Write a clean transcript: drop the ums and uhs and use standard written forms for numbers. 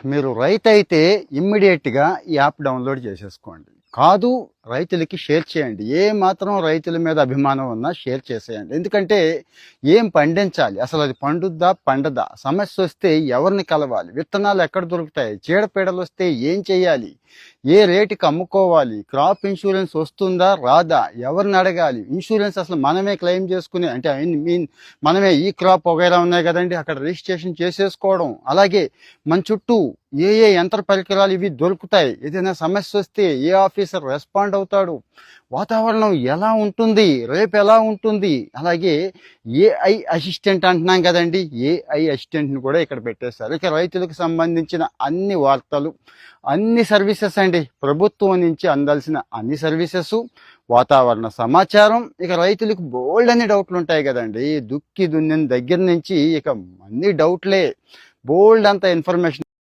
మీరు రైతైతే ఇమ్మీడియట్‌గా ఈ యాప్ డౌన్‌లోడ్ చేసేసుకోండి. కాదు, రైతులకి షేర్ చేయండి. ఏ మాత్రం రైతుల మీద అభిమానం ఉన్నా షేర్ చేసేయండి. ఎందుకంటే ఏం పండించాలి? అసలు అది పండుద్దా? పండదా? సమస్యొస్తే ఎవరిని కలవాలి? విత్తనాలు ఎక్కడ దొరుకుతాయి? చీడపీడలొస్తే ఏం చేయాలి? ఏ రేటుకి అమ్ముకోవాలి? క్రాప్ ఇన్సూరెన్స్ వస్తుందా? రాదా? ఎవరిని అడగాలి? ఇన్సూరెన్స్ అసలు మనమే క్లెయిమ్ చేసుకునే అంటే ఐ మీన్ మనమే ఈ క్రాప్ వగైరా ఉన్నాయి కదండీ! అక్కడ రిజిస్ట్రేషన్ చేసేసుకోవడం. అలాగే మన చుట్టూ ఏ యంత్ర పరికరాలు ఇవి దొరుకుతాయి? ఏదైనా సమస్యొస్తే ఏ ఆఫీసర్ రెస్పాండ్ అవుతాడు? వాతావరణం ఎలా ఉంటుంది? రేపు ఎలా ఉంటుంది? అలాగే ఏఐ అసిస్టెంట్ అంటున్నాం కదండీ! ఏఐ అసిస్టెంట్‌ని కూడా ఇక్కడ పెట్టేశారు. ఇక రైతులకు సంబంధించిన అన్ని వార్తలు, అన్ని సర్వీసెస్ అండి. ప్రభుత్వం నుంచి అందాల్సిన అన్ని సర్వీసెసు, వాతావరణ సమాచారం. ఇక రైతులకు బోలెడన్ని డౌట్లుంటాయి కదండీ! దుక్కి దున్నిన దగ్గర నుంచి ఇక అన్ని డౌట్లే. బోలెడంత ఇన్ఫర్మేషన్